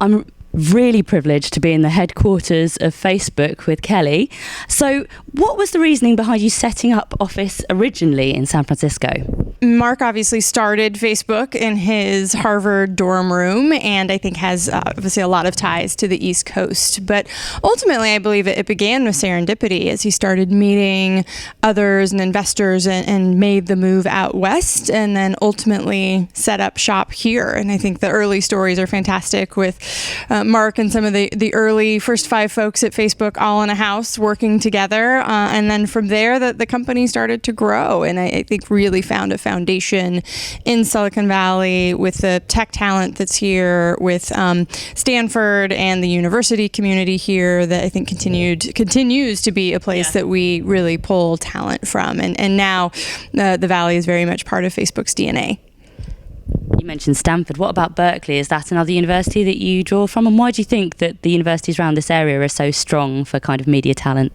I'm really privileged to be in the headquarters of Facebook with Kelly. So what was the reasoning behind you setting up office originally in San Francisco? Mark obviously started Facebook in his Harvard dorm room, and I think has obviously a lot of ties to the East Coast. But ultimately, I believe it began with serendipity as he started meeting others and investors and made the move out west, and then ultimately set up shop here. And I think the early stories are fantastic with Mark and some of the early first 5 folks at Facebook all in a house working together. And then from there, the company started to grow, and I think really found a foundation in Silicon Valley with the tech talent that's here, with Stanford and the university community here that I think continues to be a place that we really pull talent from. And now the Valley is very much part of Facebook's DNA. You mentioned Stanford. What about Berkeley? Is that another university that you draw from? And why do you think that the universities around this area are so strong for kind of media talent?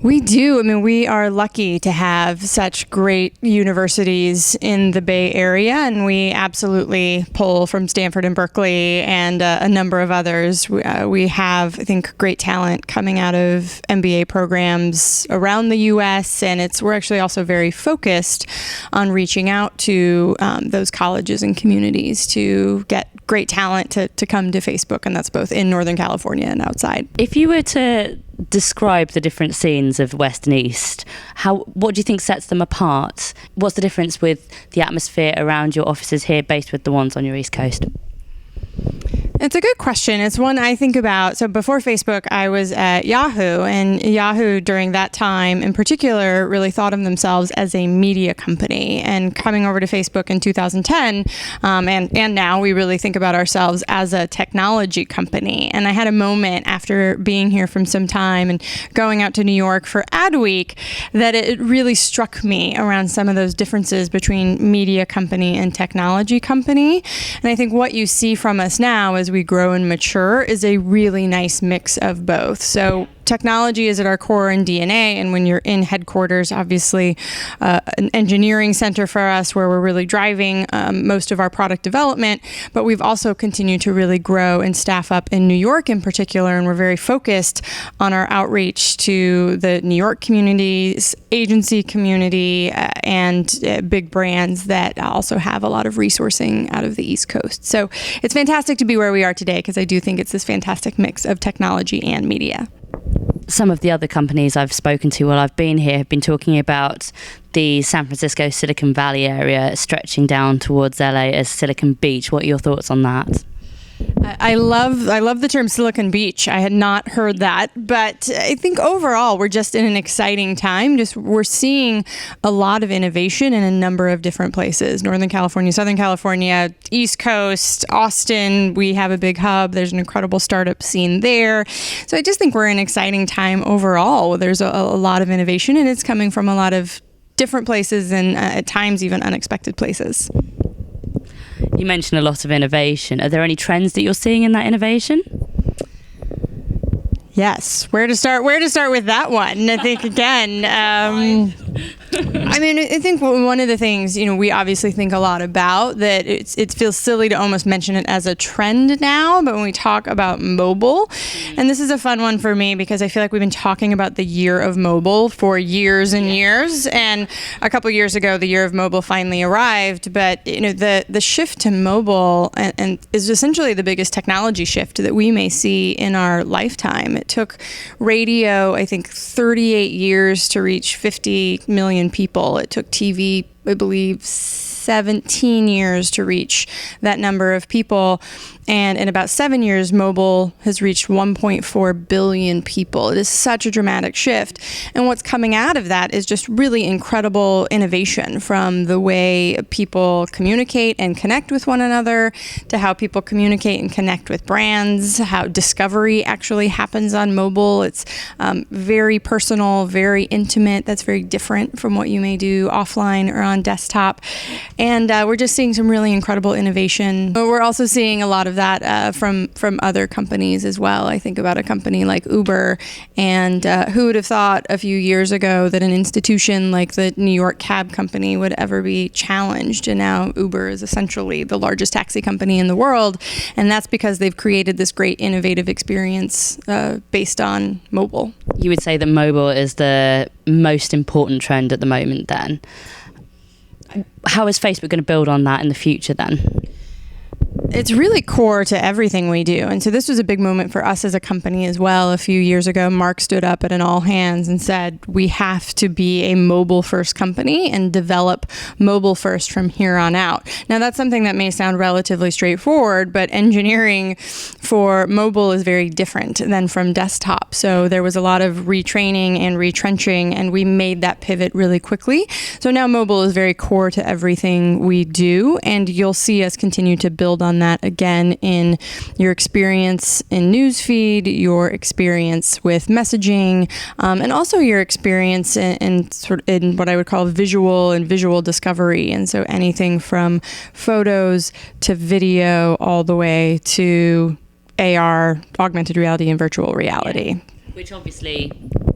We do. I mean, we are lucky to have such great universities in the Bay Area, and we absolutely pull from Stanford and Berkeley and a number of others. We have, I think, great talent coming out of MBA programs around the U.S., and we're actually also very focused on reaching out to those colleges and communities to get great talent to come to Facebook, and that's both in Northern California and outside. If you were to describe the different scenes of West and East, what do you think sets them apart? What's the difference with the atmosphere around your offices here based with the ones on your East Coast? It's a good question. It's one I think about. So before Facebook, I was at Yahoo, and Yahoo during that time in particular really thought of themselves as a media company. And coming over to Facebook in 2010, and now we really think about ourselves as a technology company. And I had a moment after being here from some time and going out to New York for Ad Week that it really struck me around some of those differences between media company and technology company. And I think what you see from us now as we grow and mature is a really nice mix of both. So technology is at our core and DNA, and when you're in headquarters, obviously an engineering center for us where we're really driving most of our product development, but we've also continued to really grow and staff up in New York in particular, and we're very focused on our outreach to the New York communities, agency community, and big brands that also have a lot of resourcing out of the East Coast. So it's fantastic to be where we are today because I do think it's this fantastic mix of technology and media. Some of the other companies I've spoken to while I've been here have been talking about the San Francisco Silicon Valley area stretching down towards LA as Silicon Beach. What are your thoughts on that? I love the term Silicon Beach. I had not heard that, but I think overall we're just in an exciting time. We're seeing a lot of innovation in a number of different places. Northern California, Southern California, East Coast, Austin, we have a big hub. There's an incredible startup scene there. So I just think we're in an exciting time overall. There's a lot of innovation, and it's coming from a lot of different places and at times even unexpected places. You mentioned a lot of innovation. Are there any trends that you're seeing in that innovation? Yes. Where to start with that one? I think again, I think one of the things, we obviously think a lot about that it feels silly to almost mention it as a trend now, but when we talk about mobile, and this is a fun one for me because I feel like we've been talking about the year of mobile for years and years, and a couple years ago, the year of mobile finally arrived, but the shift to mobile and is essentially the biggest technology shift that we may see in our lifetime. It took radio, I think, 38 years to reach 50 million people. It took TV, I believe, 17 years to reach that number of people. And in about 7 years, mobile has reached 1.4 billion people. It is such a dramatic shift. And what's coming out of that is just really incredible innovation, from the way people communicate and connect with one another to how people communicate and connect with brands, how discovery actually happens on mobile. It's very personal, very intimate. That's very different from what you may do offline or on desktop. And we're just seeing some really incredible innovation. But we're also seeing a lot of that from other companies as well. I think about a company like Uber, and who would have thought a few years ago that an institution like the New York cab company would ever be challenged? And now Uber is essentially the largest taxi company in the world, and that's because they've created this great innovative experience based on mobile. You would say that mobile is the most important trend at the moment then. How is Facebook going to build on that in the future then? It's really core to everything we do. And so this was a big moment for us as a company as well. A few years ago, Mark stood up at an all hands and said, we have to be a mobile first company and develop mobile first from here on out. Now, that's something that may sound relatively straightforward, but engineering for mobile is very different than from desktop. So there was a lot of retraining and retrenching, and we made that pivot really quickly. So now mobile is very core to everything we do, and you'll see us continue to build on that again in your experience in newsfeed, your experience with messaging, and also your experience in what I would call visual discovery. And so anything from photos to video all the way to AR, augmented reality, and virtual reality. Yeah. Which obviously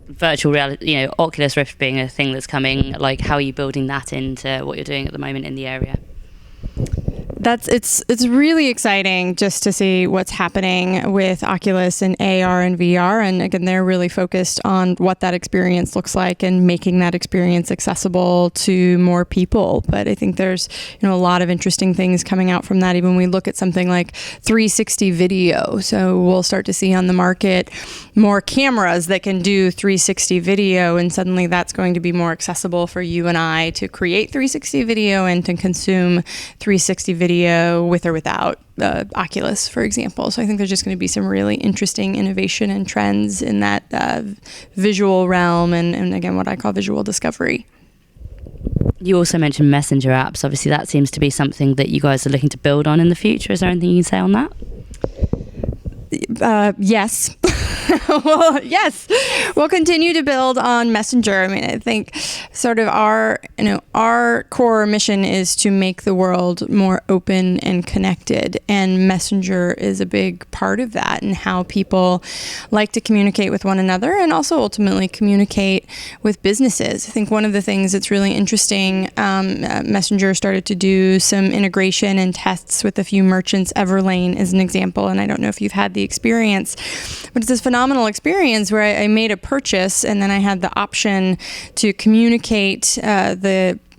virtual reality, Oculus Rift being a thing that's coming, like how are you building that into what you're doing at the moment in the area? It's really exciting just to see what's happening with Oculus and AR and VR. And again, they're really focused on what that experience looks like and making that experience accessible to more people. But I think there's a lot of interesting things coming out from that. Even when we look at something like 360 video. So we'll start to see on the market more cameras that can do 360 video, and suddenly that's going to be more accessible for you and I to create 360 video and to consume 360 video with or without Oculus, for example. So I think there's just going to be some really interesting innovation and trends in that visual realm and again, what I call visual discovery. You also mentioned messenger apps. Obviously, that seems to be something that you guys are looking to build on in the future. Is there anything you can say on that? Yes. Well, yes, we'll continue to build on Messenger. I mean, I think sort of our core mission is to make the world more open and connected, and Messenger is a big part of that, and how people like to communicate with one another and also ultimately communicate with businesses. I think one of the things that's really interesting, Messenger started to do some integration and tests with a few merchants. Everlane is an example, and I don't know if you've had the experience, but it's this phenomenal experience where I made a purchase and then I had the option to communicate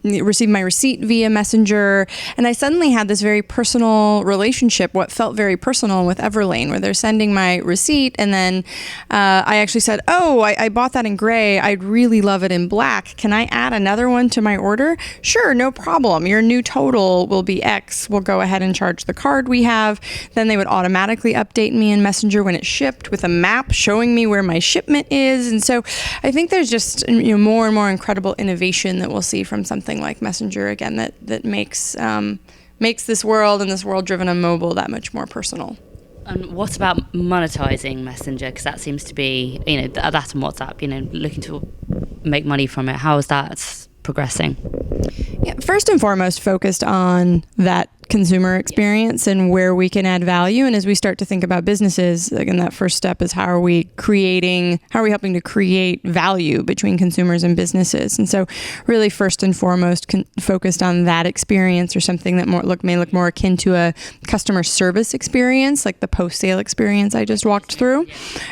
receive my receipt via Messenger, and I suddenly had this very personal relationship, what felt very personal with Everlane, where they're sending my receipt, and then I actually said, I bought that in gray, I'd really love it in black, can I add another one to my order? Sure, no problem, your new total will be X, we'll go ahead and charge the card we have. Then they would automatically update me in Messenger when it shipped with a map showing me where my shipment is. And so I think there's just more and more incredible innovation that we'll see from something like Messenger, again, that makes this world and this world driven on mobile that much more personal. And what about monetizing Messenger? Because that seems to be, that and WhatsApp, looking to make money from it. How is that progressing? Yeah, first and foremost, focused on that consumer experience and where we can add value. And as we start to think about businesses, again, that first step is how are we helping to create value between consumers and businesses? And so really first and foremost focused on that experience, or something that may look more akin to a customer service experience, like the post-sale experience I just walked through.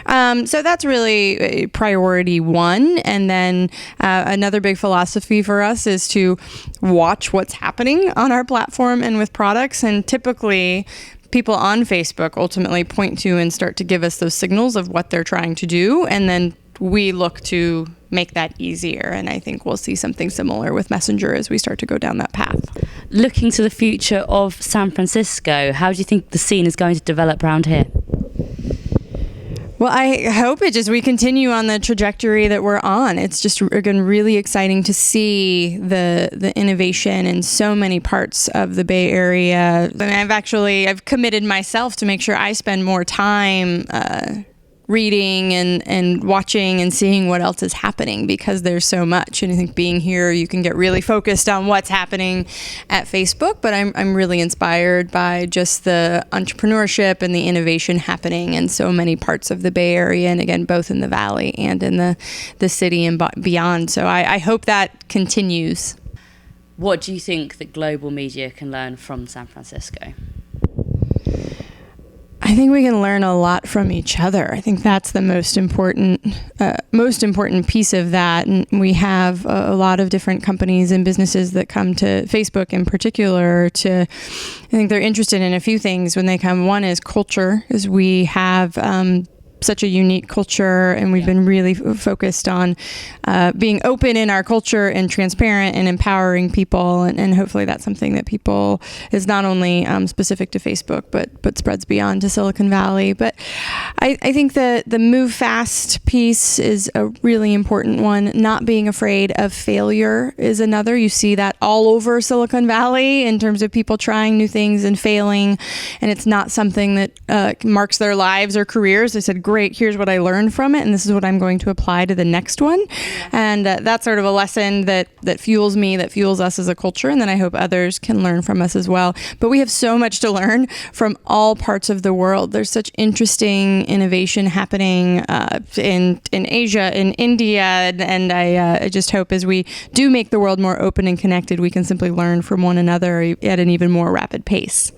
So that's really priority one. And then another big philosophy for us is to watch what's happening on our platform and with products. And typically people on Facebook ultimately point to and start to give us those signals of what they're trying to do, and then we look to make that easier. And I think we'll see something similar with Messenger as we start to go down that path. Looking to the future of San Francisco, how do you think the scene is going to develop around here? Well, I hope we continue on the trajectory that we're on. It's just, again, really exciting to see the innovation in so many parts of the Bay Area. And I've committed myself to make sure I spend more time reading and watching and seeing what else is happening, because there's so much. And I think being here, you can get really focused on what's happening at Facebook, but I'm really inspired by just the entrepreneurship and the innovation happening in so many parts of the Bay Area, and again, both in the Valley and in the city and beyond. So I hope that continues. What do you think that global media can learn from San Francisco? I think we can learn a lot from each other. I think that's the most important piece of that. And we have a lot of different companies and businesses that come to Facebook in particular I think they're interested in a few things when they come. One is culture, is we have such a unique culture, and we've been really focused on being open in our culture and transparent and empowering people, and hopefully that's something that people is not only specific to Facebook but spreads beyond to Silicon Valley. But I think the move fast piece is a really important one. Not being afraid of failure is another. You see that all over Silicon Valley in terms of people trying new things and failing, and it's not something that marks their lives or careers. They said, great, here's what I learned from it, and this is what I'm going to apply to the next one. And that's sort of a lesson that fuels me, that fuels us as a culture, and then I hope others can learn from us as well. But we have so much to learn from all parts of the world. There's such interesting innovation happening in Asia, in India, and I just hope as we do make the world more open and connected, we can simply learn from one another at an even more rapid pace.